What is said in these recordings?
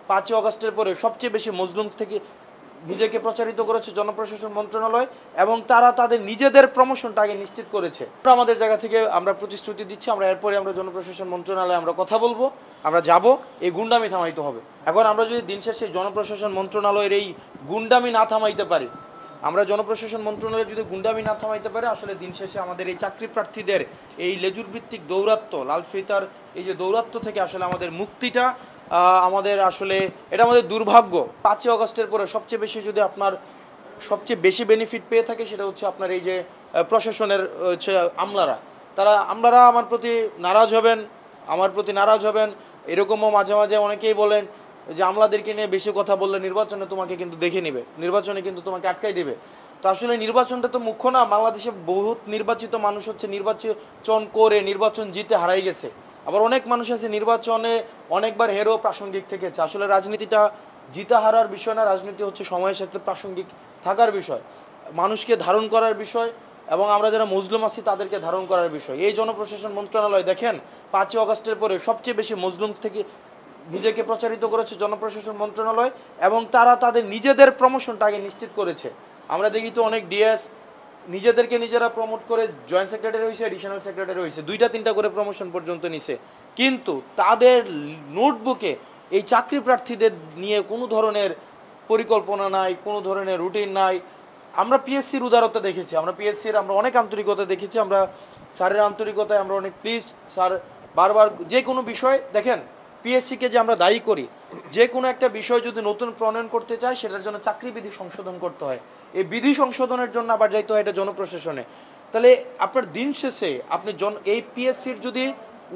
5ই আগস্টের পরে সবচেয়ে বেশি মজলুম থেকে নিজেকে প্রচারিত করেছে জনপ্রশাসন মন্ত্রণালয় এবং তারা তাদের নিজেদের প্রমোশনটা আগে নিশ্চিত করেছে। আমাদের জায়গা থেকে আমরা প্রতিশ্রুতি দিচ্ছি, আমরা এরপরে আমরা জনপ্রশাসন মন্ত্রণালয়ে আমরা কথা বলবো, আমরা যাব, এই গুন্ডামি থামাইতে হবে। এখন আমরা যদি দিন শেষে জনপ্রশাসন মন্ত্রণালয়ের এই গুন্ডামি না থামাইতে পারি, আমরা জনপ্রশাসন মন্ত্রণালয়ে যদি গুন্ডামি না থামাইতে পারে, আসলে দিন শেষে আমাদের এই চাকরি প্রার্থীদের এই লেজুর ভিত্তিক দৌরাত্ম, লাল ফিতার এই যে দৌরাত্ম থেকে আসলে আমাদের মুক্তিটা আমাদের আসলে এটা আমাদের দুর্ভাগ্য। 5ই আগস্টের পরে সবচেয়ে বেশি যদি আপনার সবচেয়ে বেশি বেনিফিট পেয়ে থাকে সেটা হচ্ছে আপনার এই যে প্রশাসনের হচ্ছে আমলারা আমার প্রতি নারাজ হবেন। এরকমও মাঝে মাঝে অনেকেই বলেন যে আমলাদেরকে নিয়ে বেশি কথা বললে নির্বাচনে তোমাকে কিন্তু দেখে নেবে, নির্বাচনে কিন্তু তোমাকে আটকাই দেবে। তো আসলে নির্বাচনটা তো মুখ্য না। বাংলাদেশে বহুত নির্বাচিত মানুষ হচ্ছে নির্বাচন করে নির্বাচন জিতে হারাই গেছে। আবার অনেক মানুষ আছে নির্বাচনে অনেকবার হেরো প্রাসঙ্গিক থেকেছে। আসলে রাজনীতিটা জিতা হারার বিষয় না, রাজনীতি হচ্ছে সময়ের সাথে প্রাসঙ্গিক থাকার বিষয়, মানুষকে ধারণ করার বিষয় এবং আমরা যারা মজলুম আছি তাদেরকে ধারণ করার বিষয়। এই জনপ্রশাসন মন্ত্রণালয় দেখেন 5ই আগস্টের পরে সবচেয়ে বেশি মজলুম থেকে নিজেকে প্রচারিত করেছে জনপ্রশাসন মন্ত্রণালয় এবং তারা তাদের নিজেদের প্রমোশনটা আগে নিশ্চিত করেছে। আমরা দেখি তো অনেক ডিএস নিজেদেরকে নিজেরা প্রমোট করে জয়েন্ট সেক্রেটারি হয়েছে, এডিশনাল সেক্রেটারি হয়েছে, 2টা-3টা করে প্রমোশন পর্যন্ত নিছে, কিন্তু তাদের নোটবুকে এই চাকরি প্রার্থীদের নিয়ে কোনো ধরনের পরিকল্পনা নাই, কোনো ধরনের রুটিন নাই। আমরা পিএসসির উদারতা দেখেছি, আমরা অনেক আন্তরিকতা দেখেছি, আমরা স্যারের আন্তরিকতায় আমরা অনেক প্লিজড। স্যার বারবার যে কোনো বিষয় দেখেন, পিএসসিকে যে আমরা দায়ী করি, যে কোনো একটা বিষয় যদি নতুন প্রণয়ন করতে চায় সেটার জন্য চাকরি বিধি সংশোধন করতে হয়, এই বিধি সংশোধনের জন্য আবার যাইতে হয় এটা জনপ্রশাসনে। তাহলে আপনার দিন শেষে আপনি এই পিএসসির যদি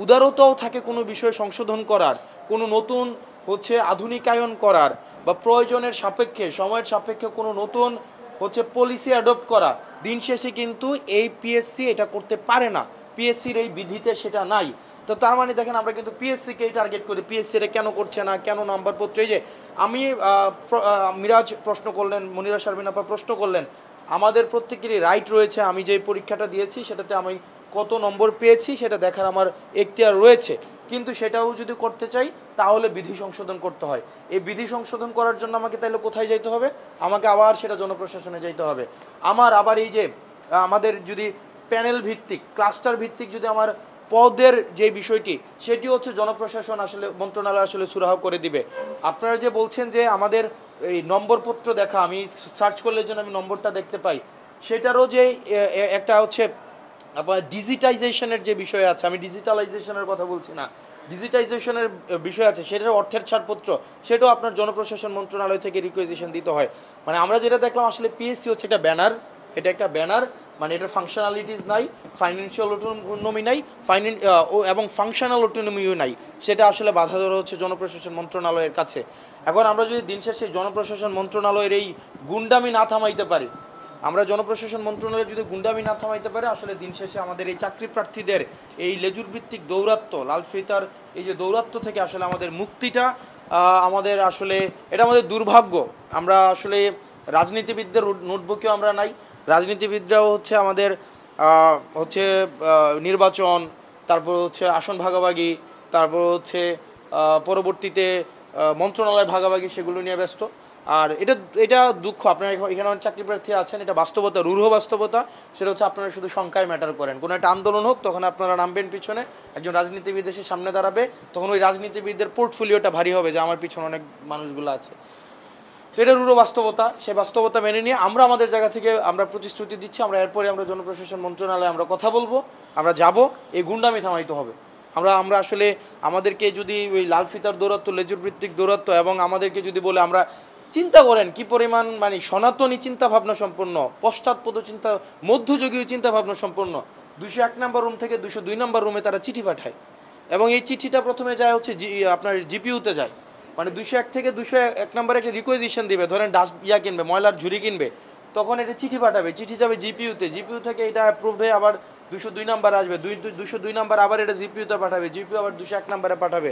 উদারতাও থাকে কোনো বিষয় সংশোধন করার, কোনো নতুন হচ্ছে আধুনিকায়ন করার বা প্রয়োজনের সাপেক্ষে সময়ের সাপেক্ষে কোনো নতুন হচ্ছে পলিসি অ্যাডপ্ট করা, দিন শেষে কিন্তু এই পিএসসি এটা করতে পারে না, পিএসসির এই বিধিতে সেটা নাই। তো তার মানে দেখেন আমরা কিন্তু পিএসসিকেই টার্গেট করি, পিএসসি এটা কেন করছে না, কেন নাম্বারপত্র। এই যে আমি মিরাজ প্রশ্ন করলেন, মনিরা শারমিন আপা প্রশ্ন করলেন, আমাদের প্রত্যেকেরই রাইট রয়েছে, আমি যে পরীক্ষাটা দিয়েছি সেটাতে আমি কত নম্বর পেয়েছি সেটা দেখার আমার এখতিয়ার রয়েছে, কিন্তু সেটাও যদি করতে চাই তাহলে বিধি সংশোধন করতে হয়। এই বিধি সংশোধন করার জন্য আমাকে তাহলে কোথায় যাইতে হবে? আমাকে আবার সেটা জনপ্রশাসনে যাইতে হবে। আবার এই যে আমাদের যদি প্যানেল ভিত্তিক, ক্লাস্টার ভিত্তিক যদি আমার পদের যে বিষয়টি, সেটি হচ্ছে জনপ্রশাসন আসলে মন্ত্রণালয় আসলে সুরাহ করে দিবে। আপনারা যে বলছেন যে আমাদের এই নম্বরপত্র দেখা, আমি সার্চ করলে যেন আমি নম্বরটা দেখতে পাই, সেটারও যে একটা হচ্ছে আপনার ডিজিটাইজেশনের যে বিষয় আছে, আমি ডিজিটালাইজেশনের কথা বলছি না, ডিজিটাইজেশনের বিষয় আছে, সেটার অর্থের ছাড়পত্র, সেটাও আপনার জনপ্রশাসন মন্ত্রণালয় থেকে রিকোয়েজিশন দিতে হয়। মানে আমরা যেটা দেখলাম আসলে পিএসসি হচ্ছে একটা ব্যানার, এটা একটা ব্যানার, মানে এটার ফাংশনালিটিস নাই, ফাইন্যান্সিয়াল অটোনমি নাই, এবং ফাংশনাল অটোনমিও নাই, সেটা আসলে বাধা ধরা হচ্ছে জনপ্রশাসন মন্ত্রণালয়ের কাছে। এখন আমরা যদি দিন শেষে জনপ্রশাসন মন্ত্রণালয়ের এই গুন্ডামি না থামাইতে পারি, আমরা জনপ্রশাসন মন্ত্রণালয় যদি গুন্ডামি না থামাইতে পারে, আসলে দিন শেষে আমাদের এই চাকরি প্রার্থীদের এই লেজুর ভিত্তিক দৌরাত্ম, লাল ফিতার এই যে দৌরাত্ম থেকে আসলে আমাদের মুক্তিটা আমাদের আসলে এটা আমাদের দুর্ভাগ্য। আমরা আসলে রাজনীতিবিদদের নোটবুকেও আমরা নাই, রাজনীতিবিদরাও হচ্ছে আমাদের হচ্ছে নির্বাচন, তারপর হচ্ছে আসন ভাগাভাগি, তারপর হচ্ছে পরবর্তীতে মন্ত্রণালয় ভাগাভাগি, সেগুলো নিয়ে ব্যস্ত। আর এটা দুঃখ, আপনারা এখানে অনেক চাকরি প্রার্থী আছেন, এটা বাস্তবতা, রূঢ় বাস্তবতা। সেটা হচ্ছে আপনারা শুধু সংখ্যায় ম্যাটার করেন। কোনো একটা আন্দোলন হোক তখন আপনারা নামবেন পিছনে, একজন রাজনীতিবিদ এসে সামনে দাঁড়াবে, তখন ওই রাজনীতিবিদদের পোর্টফোলিওটা ভারী হবে যে আমার পিছনে অনেক মানুষগুলো আছে। তো এটা রূঢ় বাস্তবতা, সেই বাস্তবতা মেনে নিয়ে আমরা আমাদের জায়গা থেকে আমরা প্রতিশ্রুতি দিচ্ছি, আমরা এরপরে আমরা জনপ্রশাসন মন্ত্রণালয়ে আমরা কথা বলবো, আমরা যাব, এই গুন্ডামি থামাইতে হবে। আমরা আসলে আমাদেরকে যদি ওই লাল ফিতার দৌরাত্ম, লেজুর ভিত্তিক দৌরাত্ম এবং আমাদেরকে যদি বলে, আমরা চিন্তা করেন কি পরিমাণ মানে সনাতনী চিন্তা ভাবনা সম্পন্ন, পশ্চাৎপদ চিন্তা, মধ্যযুগীয় চিন্তা ভাবনা সম্পন্ন, 201 নম্বর রুম থেকে 202 নম্বর রুমে তারা চিঠি পাঠায় এবং এই চিঠিটা প্রথমে যায় হচ্ছে আপনার জিপিইউতে যায়, মানে 201 থেকে 201 নম্বরে একটা রিকোয়েজিশন দিবে, ধরেন ডাস্ট কিনবে, ময়লার ঝুড়ি কিনবে, তখন এটা চিঠি পাঠাবে, চিঠি যাবে জিপিইউতে, জিপিইউ থেকে এটা অ্যাপ্রুভড হয়ে আবার 202 নাম্বার আসবে, 202 নাম্বার আবার এটা জিপিইউতে পাঠাবে, জিপিইউ আবার 201 নাম্বারে পাঠাবে।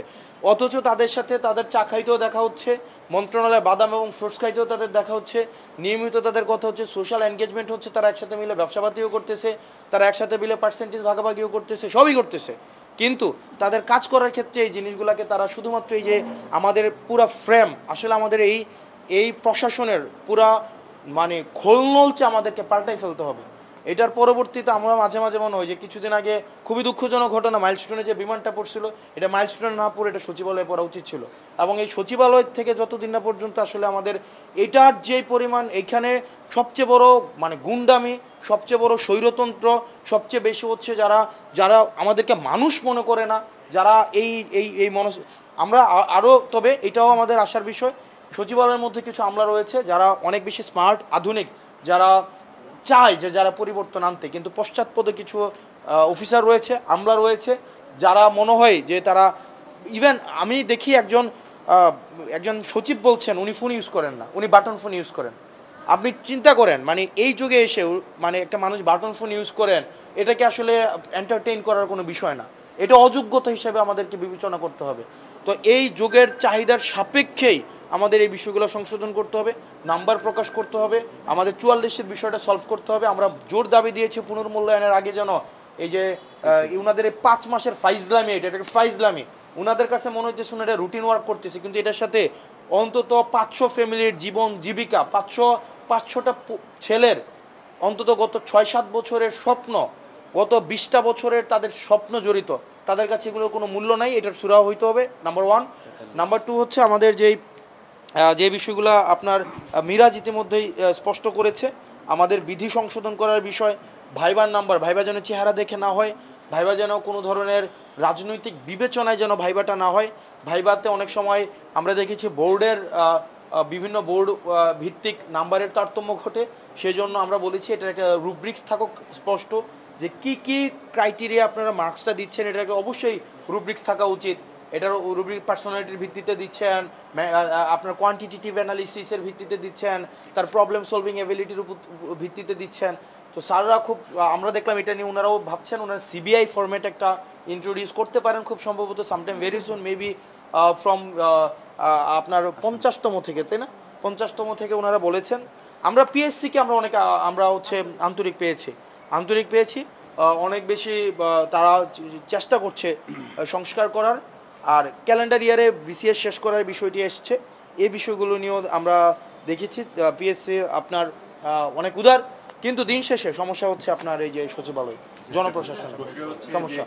অথচ তাদের সাথে তাদের চা খাইতেও দেখা হচ্ছে, মন্ত্রণালয়ে বাদাম এবং ফ্রুটস খাইতেও তাদের দেখা হচ্ছে, নিয়মিত তাদের কথা হচ্ছে, সোশ্যাল এনগেজমেন্ট হচ্ছে, তারা একসাথে মিলে ব্যবসাপাতিও করতেছে, তারা একসাথে মিলে পার্সেন্টেজ ভাগাভাগিও করতেছে, সবই করতেছে। কিন্তু তাদের কাজ করার ক্ষেত্রে এই জিনিসগুলোকে তারা শুধুমাত্র এই যে আমাদের পুরা ফ্রেম আসলে আমাদের এই প্রশাসনের পুরা মানে খোলনলচে আমাদেরকে পাল্টাই ফেলতে হবে। এটার পরবর্তীতে আমরা মাঝে মাঝে মনে হয় যে কিছুদিন আগে খুবই দুঃখজনক ঘটনা, মাইলস্টোনে যে বিমানটা পড়ছিল এটা মাইলস্টোনে না পড়ে এটা সচিবালয়ে পড়া উচিত ছিল। এবং এই সচিবালয় থেকে যতদিন না পর্যন্ত আসলে আমাদের এটার যে পরিমাণ এখানে সবচেয়ে বড় মানে গুন্ডামি, সবচেয়ে বড় স্বৈরতন্ত্র, সবচেয়ে বেশি হচ্ছে যারা যারা আমাদেরকে মানুষ মনে করে না, যারা এই এই এই মনস আমরা আরও, তবে এটাও আমাদের আশার বিষয় সচিবালয়ের মধ্যে কিছু আমলা রয়েছে যারা অনেক বেশি স্মার্ট আধুনিক, যারা চায় যে যারা পরিবর্তন আনতে, কিন্তু পশ্চাৎপদে কিছু অফিসার রয়েছে, আমলা রয়েছে যারা মনে হয় যে তারা ইভেন আমি দেখি একজন সচিব বলছেন উনি ফোন ইউজ করেন না, উনি বাটন ফোন ইউজ করেন। আপনি চিন্তা করেন মানে এই যুগে এসে মানে একটা মানুষ বাটন ফোন ইউজ করেন, এটাকে আসলে এন্টারটেইন করার কোনো বিষয় না, এটা অযোগ্যতা হিসেবে আমাদেরকে বিবেচনা করতে হবে। তো এই যুগের চাহিদার সাপেক্ষেই আমাদের এই বিষয়গুলো সংশোধন করতে হবে, নাম্বার প্রকাশ করতে হবে, আমাদের 44-এর বিষয়টা সলভ করতে হবে। আমরা জোর দাবি দিয়েছি পুনর্মূল্যায়নের আগে যেন এই যে উনাদের এই 5 মাসের ফাইজলামি, এটাকে ফাইজলামি উনাদের কাছে মনে হচ্ছে শুনে এটা রুটিন ওয়ার্ক করতেছে, কিন্তু এটার সাথে অন্তত 500 ফ্যামিলির জীবন জীবিকা, 500টা ছেলের অন্তত গত 6-7 বছরের স্বপ্ন, গত 20টা বছরের তাদের স্বপ্ন জড়িত, তাদের কাছে এগুলোর কোনো মূল্য নাই। এটার সুরাহা হইতে হবে, নাম্বার 1। নাম্বার 2 হচ্ছে আমাদের যে বিষয়গুলো আপনার মিরাজ ইতিমধ্যেই স্পষ্ট করেছে, আমাদের বিধি সংশোধন করার বিষয়, ভাইবার নাম্বার, ভাইবা যেন চেহারা দেখে না হয়, ভাইবা যেন কোনো ধরনের রাজনৈতিক বিবেচনায় যেন ভাইবাটা না হয়। ভাইবাতে অনেক সময় আমরা দেখেছি বোর্ডের বিভিন্ন বোর্ড ভিত্তিক নাম্বারের তারতম্য ঘটে, সেই জন্য আমরা বলেছি এটার একটা রুব্রিক্স থাকুক স্পষ্ট, যে কি কি ক্রাইটেরিয়া আপনারা মার্কসটা দিচ্ছেন এটাকে অবশ্যই রুব্রিক্স থাকা উচিত। এটার রুব্রিক পার্সোনালিটির ভিত্তিতে দিচ্ছেন, আপনার কোয়ান্টিটেটিভ অ্যানালিসিসের ভিত্তিতে দিচ্ছেন, তার প্রবলেম সলভিং এবিলিটির ভিত্তিতে দিচ্ছেন। তো স্যাররা খুব, আমরা দেখলাম এটা নিয়ে ওনারাও ভাবছেন, ওনারা সিবিআই ফরম্যাট একটা ইন্ট্রোডিউস করতে পারেন খুব সম্ভবত sometime very soon, maybe from আপনার 50তম থেকে, তাই না, 50তম থেকে ওনারা বলেছেন। আমরা পিএসসিকে আমরা হচ্ছে আন্তরিক পেয়েছি অনেক বেশি, তারা চেষ্টা করছে সংস্কার করার, আর ক্যালেন্ডার ইয়ারে বিসিএস শেষ করার বিষয়টি এসছে, এই বিষয়গুলো নিয়েও আমরা দেখেছি পিএসসি আপনার অনেক উদার, কিন্তু দিন শেষে সমস্যা হচ্ছে আপনার এই যে সচিবালয় জনপ্রশাসন সমস্যা।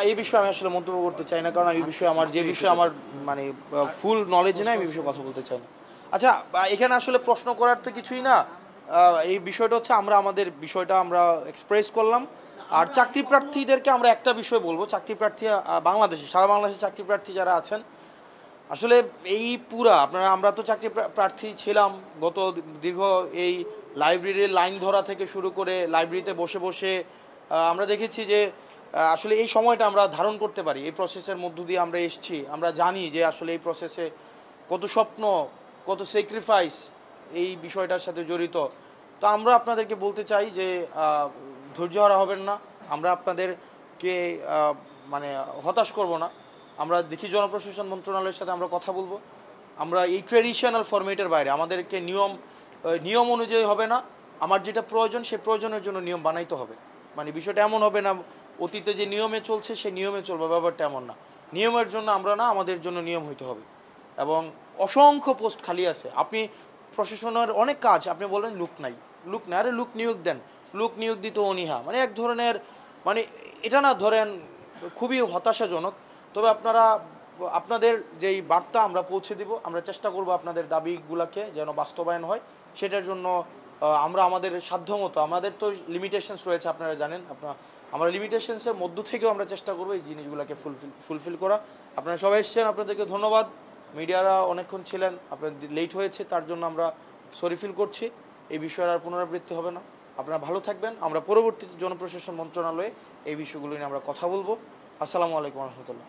এই বিষয়ে আমি আসলে মন্তব্য করতে চাই না, কারণ এই বিষয়ে আমার মানে ফুল নলেজ নেই, আমি এই বিষয়ে কথা বলতে চাই না। আচ্ছা, এখানে আসলে প্রশ্ন করার তো কিছুই না, এই বিষয়টা হচ্ছে আমাদের বিষয়টা আমরা এক্সপ্রেস করলাম। আর চাকরি প্রার্থীদেরকে আমরা একটা বিষয় বলবো, চাকরি প্রার্থী সারা বাংলাদেশে চাকরি প্রার্থী যারা আছেন, আসলে এই আমরা তো চাকরি প্রার্থী ছিলাম গত দীর্ঘ এই লাইব্রেরির লাইন ধরা থেকে শুরু করে লাইব্রেরিতে বসে বসে আমরা দেখেছি যে আসলে এই সময়টা আমরা ধারণ করতে পারি, এই প্রসেসের মধ্য দিয়ে আমরা এসেছি, আমরা জানি যে আসলে এই প্রসেসে কত স্বপ্ন, কত স্যাক্রিফাইস এই বিষয়টার সাথে জড়িত। তো আমরা আপনাদেরকে বলতে চাই যে ধৈর্য হারা হবেন না, আমরা আপনাদেরকে মানে হতাশ করব না। আমরা দেখি জনপ্রশাসন মন্ত্রণালয়ের সাথে আমরা কথা বলবো, আমরা এই ট্রেডিশনাল ফরম্যাটের বাইরে আমাদেরকে নিয়ম অনুযায়ী হবে না, আমার যেটা প্রয়োজন সেই প্রয়োজনের জন্য নিয়ম বানাইতে হবে। মানে বিষয়টা এমন হবে না অতীতে যে নিয়মে চলছে সেই নিয়মে চলবে, ব্যাপারটা এমন না। নিয়মের জন্য আমরা না, আমাদের জন্য নিয়ম হইতে হবে। এবং অসংখ্য পোস্ট খালি আছে, আপনি প্রশাসনের অনেক কাজ, আপনি বলেন লুক নাই, আরে লুক নিয়োগ দেন, লুক নিয়োগ দিতে অনীহা, মানে এক ধরনের মানে এটা না ধরেন খুবই হতাশাজনক। তবে আপনাদের যেই বার্তা আমরা পৌঁছে দিব, আমরা চেষ্টা করব আপনাদের দাবিগুলোকে যেন বাস্তবায়ন হয়, সেটার জন্য আমরা আমাদের সাধ্যমতো, আমাদের তো লিমিটেশনস রয়েছে আপনারা জানেন, আমরা লিমিটেশনসের মধ্য থেকেও আমরা চেষ্টা করবো এই জিনিসগুলোকে ফুলফিল করা। আপনারা সবাই এসছেন, আপনাদেরকে ধন্যবাদ। মিডিয়ারা অনেকক্ষণ ছিলেন, আপনার লেট হয়েছে, তার জন্য আমরা সরি ফিল করছি। এই বিষয়ের আর পুনরাবৃত্তি হবে না। আপনারা ভালো থাকবেন, আমরা পরবর্তীতে জনপ্রশাসন মন্ত্রণালয়ে এই বিষয়গুলো নিয়ে আমরা কথা বলবো। আসসালামু আলাইকুম রহমতুল্লাহ।